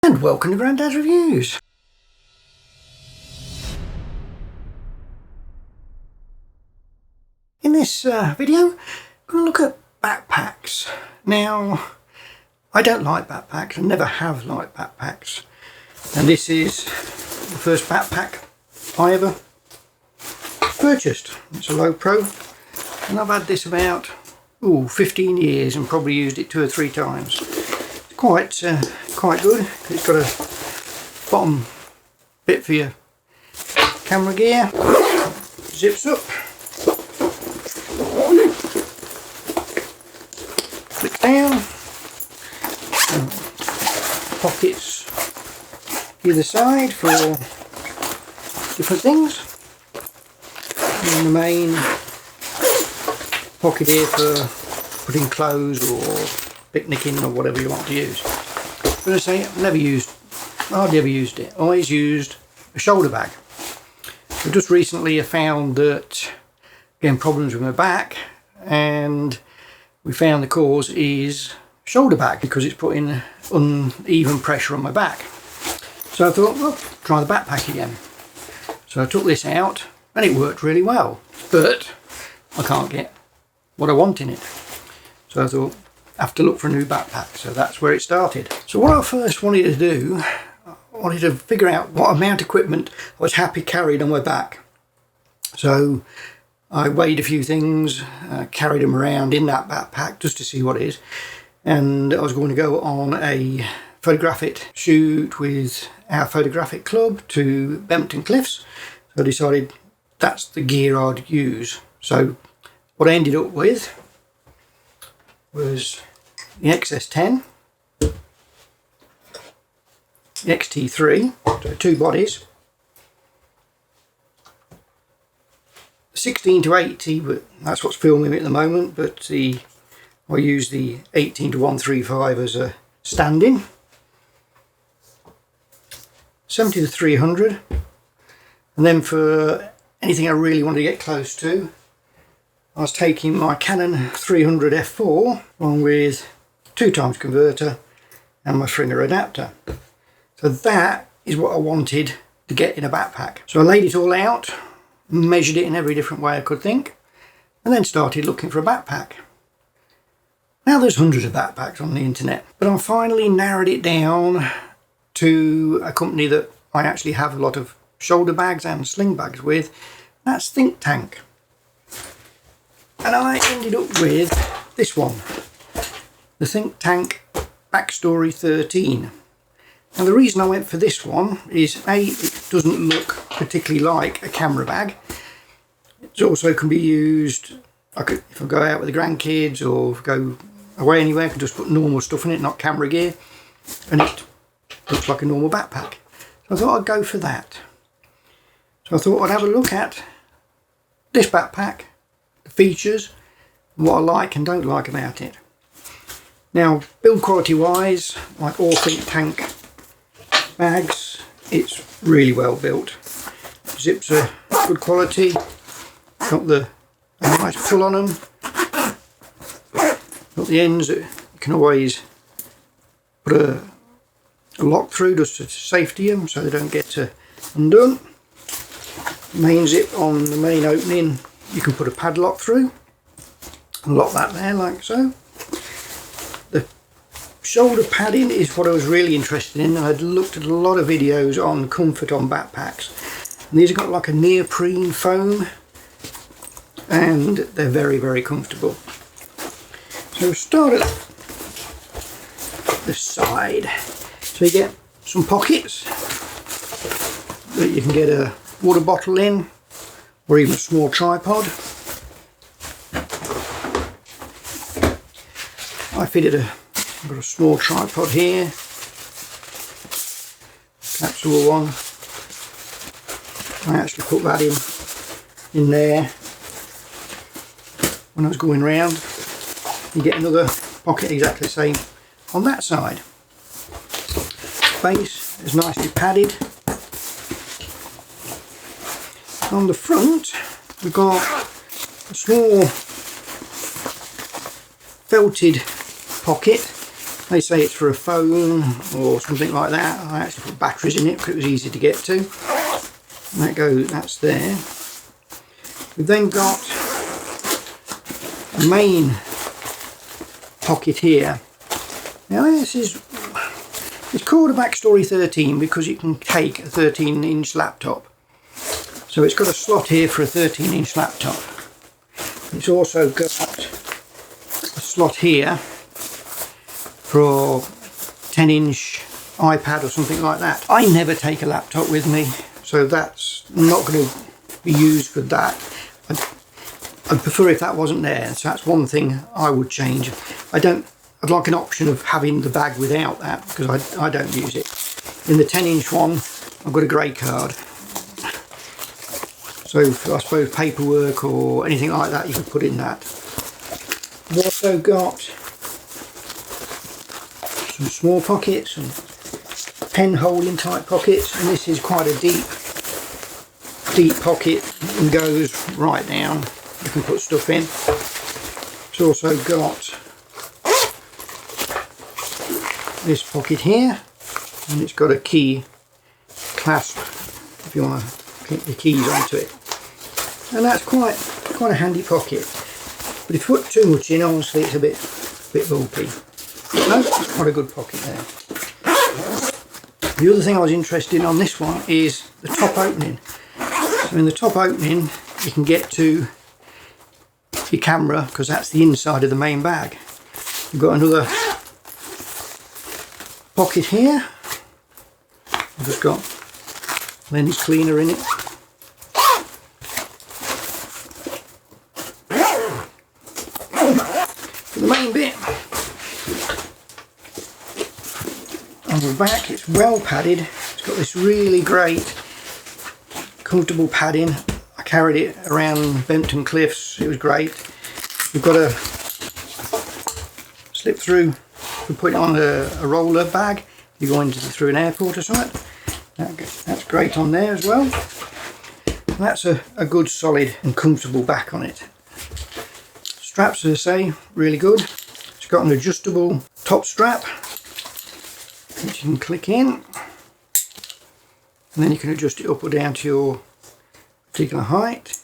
And welcome to Grandad's Reviews. In this video, I'm going to look at backpacks. Now, I don't like backpacks, I never have liked backpacks. And this is the first backpack I ever purchased. It's a low pro, and I've had this about 15 years and probably used it 2 or 3 times. It's quite good. It's got a bottom bit for your camera gear. Zips up, click down, pockets either side for different things, and the main pocket here for putting clothes or picnicking or whatever you want to use. But I say I've hardly ever used it. Always used a shoulder bag. But just recently I found that getting problems with my back, and we found the cause is shoulder bag because it's putting uneven pressure on my back. So I thought, well, try the backpack again. So I took this out and it worked really well, but I can't get what I want in it. So I thought, I have to look for a new backpack. So that's where it started. So what I first wanted to do, I wanted to figure out what amount of equipment I was happy carried on my back. So I weighed a few things, carried them around in that backpack just to see what it is. And I was going to go on a photographic shoot with our photographic club to Bempton Cliffs. So I decided that's the gear I'd use. So what I ended up with was the XS10, the XT3, so 2 bodies, 16 to 80, but that's what's filming at the moment, but I use the 18 to 135 as a stand-in, 70 to 300, and then for anything I really want to get close to, I was taking my Canon 300 f4 along with 2x converter and my Fringer adapter. So that is what I wanted to get in a backpack. So I laid it all out, measured it in every different way I could think, and then started looking for a backpack. Now there's hundreds of backpacks on the internet, but I finally narrowed it down to a company that I actually have a lot of shoulder bags and sling bags with. That's ThinkTank. And I ended up with this one, the ThinkTank BackStory 13. And the reason I went for this one is A, it doesn't look particularly like a camera bag. It also can be used, if I go out with the grandkids or go away anywhere, I can just put normal stuff in it, not camera gear, and it looks like a normal backpack. So I thought I'd go for that. So I thought I'd have a look at this backpack, the features, what I like and don't like about it. Now, build quality wise, like all ThinkTank bags, it's really well built. Zips are good quality, got a nice pull on them, got the ends that you can always put a lock through just to safety them so they don't get undone. Main zip on the main opening, you can put a padlock through and lock that there like so. The shoulder padding is what I was really interested in. I'd looked at a lot of videos on comfort on backpacks, and these have got like a neoprene foam and they're very, very comfortable. So we'll start at the side. So you get some pockets that you can get a water bottle in, or even a small tripod. I've got a small tripod here, capsule one. I actually put that in there when I was going round. You get another pocket exactly the same on that side. Base is nicely padded. On the front we've got a small felted pocket They say it's for a phone or something like that. I actually put batteries in it because it was easy to get to. And that's there. We've then got a main pocket here. Now it's called a BackStory 13 because you can take a 13-inch laptop. So it's got a slot here for a 13-inch laptop. It's also got a slot here for a 10-inch iPad or something like that. I never take a laptop with me, so that's not going to be used for that. I'd prefer if that wasn't there, so that's one thing I would change. I'd like an option of having the bag without that, because I don't use it. In the 10-inch one, I've got a grey card. So for, I suppose, paperwork or anything like that, you could put in that. I've also got some small pockets and pen holding type pockets, and this is quite a deep pocket and goes right down. You can put stuff in. It's also got this pocket here, and it's got a key clasp if you want to click the keys onto it, and that's quite a handy pocket. But if you put too much in, obviously it's a bit bulky. But no, it's quite a good pocket there. The other thing I was interested in on this one is the top opening. So in the top opening you can get to your camera, because that's the inside of the main bag. You've got another pocket here. I've just got lens cleaner in it. For the main bit on the back, it's well padded. It's got this really great comfortable padding. I carried it around Bempton Cliffs, it was great. You've got a slip through, you put it on a roller bag, you're going through an airport or something. That's great on there as well. That's a good solid and comfortable back on it. Straps, as I say, really good. It's got an adjustable top strap which you can click in, and then you can adjust it up or down to your particular height.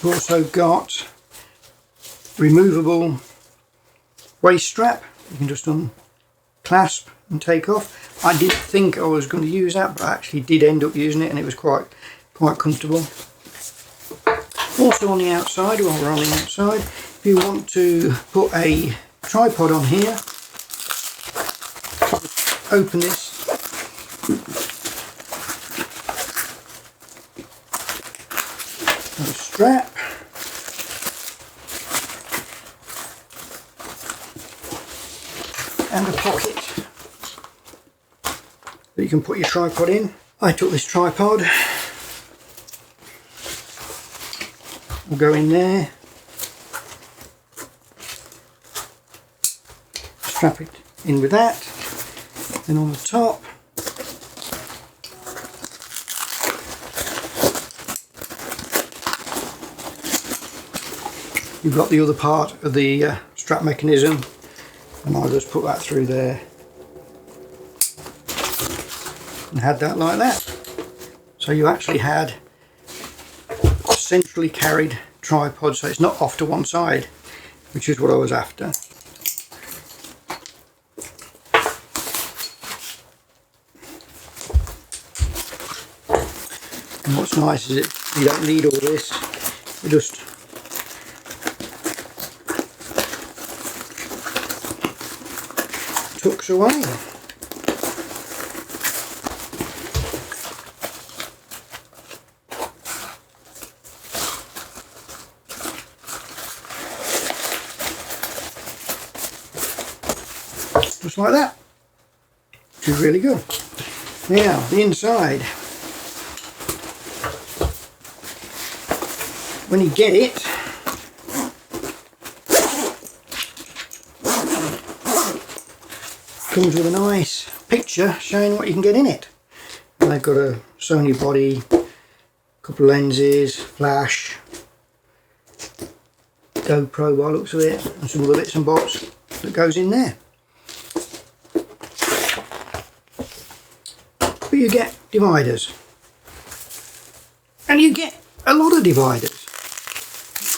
You've also got removable waist strap. You can just unclasp and take off. I didn't think I was going to use that, but I actually did end up using it, and it was quite comfortable. Also on the outside, while we're on the outside, if you want to put a tripod on here, open this, a strap, and a pocket that you can put your tripod in. I took this tripod, will go in there, strap it in with that, then on the top you've got the other part of the strap mechanism, and I'll just put that through there and had that like that. So you actually had a centrally carried tripod, so it's not off to one side, which is what I was after. And what's nice is you don't need all this, it just tucks away. Just like that, which is really good. Now the inside, when you get it, comes with a nice picture showing what you can get in it. And they've got a Sony body, a couple of lenses, flash, GoPro by the looks of it, and some other bits and bobs that goes in there. but you get dividers, and you get a lot of dividers.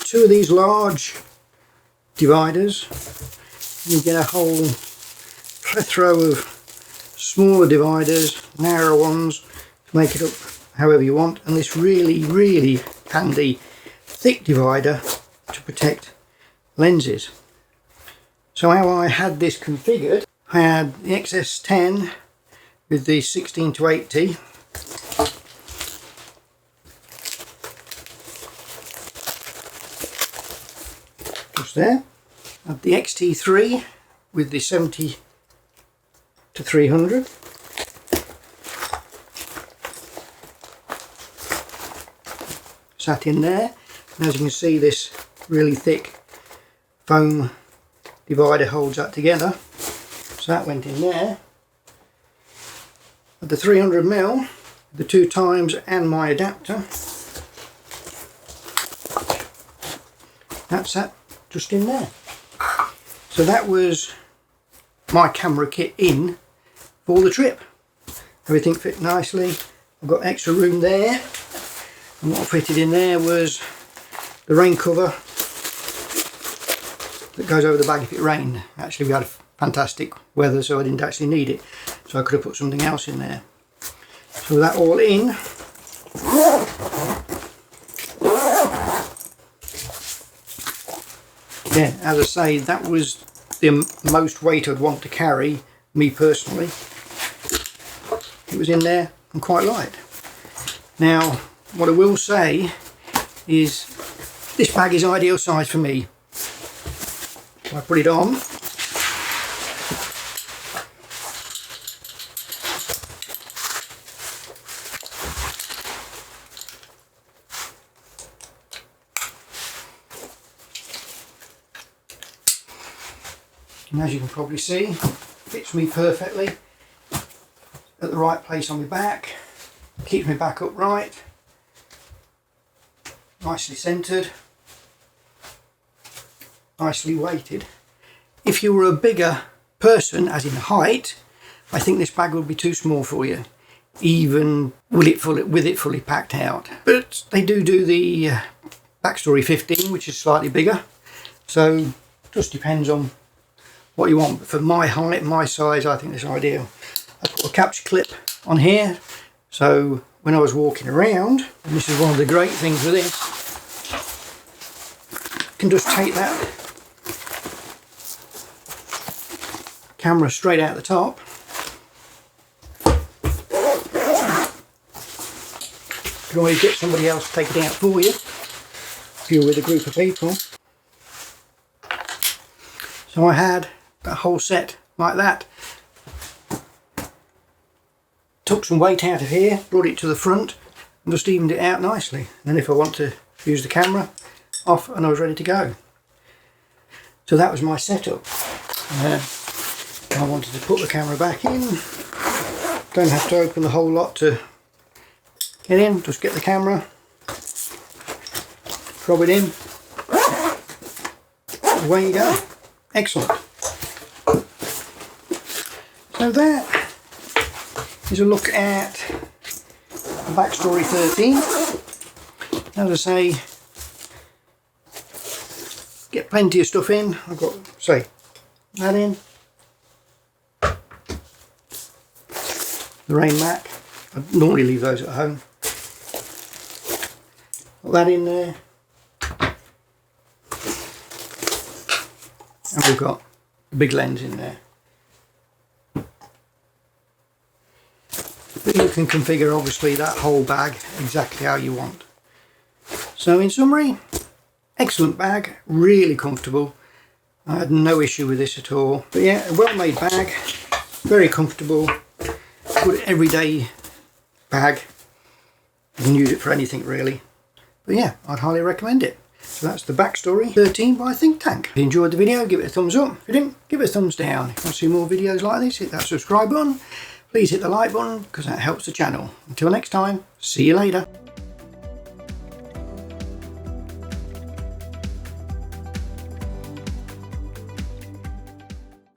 2 of these large dividers, you get a whole plethora of smaller dividers, narrow ones to make it up however you want, and this really handy thick divider to protect lenses. So how I had this configured, I had the XS10 with the 16 to 80, just there. I had the XT3 with the 70 to 300. Sat in there, and as you can see, this really thick foam divider holds that together, so that went in there. At the 300mm, the 2 times and my adapter, that's that just in there. So that was my camera kit in for the trip. Everything fit nicely. I've got extra room there, and what I fitted in there was the rain cover that goes over the bag if it rained. Actually, we had fantastic weather, so I didn't actually need it, so I could have put something else in there. So that all in, yeah, as I say, that was the most weight I'd want to carry, me personally. It was in there and quite light. Now, what I will say is this bag is ideal size for me. I put it on, and as you can probably see, fits me perfectly at the right place on my back, keeps my back upright, nicely centered, nicely weighted. If you were a bigger person, as in height, I think this bag would be too small for you, even with it fully packed out. But they do the BackStory 15, which is slightly bigger, so just depends on what you want. But for my height and my size, I think this is ideal. I put a capture clip on here, so when I was walking around, and this is one of the great things with this, you can just take that camera straight out the top. You can always get somebody else to take it out for you if you're with a group of people. So I had that whole set like that. Took some weight out of here, brought it to the front, and just evened it out nicely. And then if I want to use the camera, off and I was ready to go. So that was my setup. I wanted to put the camera back in. Don't have to open the whole lot to get in, just get the camera, drop it in, away you go. Excellent. So that is a look at the BackStory 13. As I say, get plenty of stuff in. I've got, say, that in. The rain mat. I normally leave those at home. Put that in there. And we've got the big lens in there. But you can configure obviously that whole bag exactly how you want. So in summary, excellent bag, really comfortable. I had no issue with this at all. But yeah, a well-made bag, very comfortable, good everyday bag. You can use it for anything really. But yeah, I'd highly recommend it. So that's the BackStory 13 by ThinkTank. If you enjoyed the video, give it a thumbs up. If you didn't, give it a thumbs down. If you want to see more videos like this, hit that subscribe button. Please hit the like button because that helps the channel. Until next time, see you later.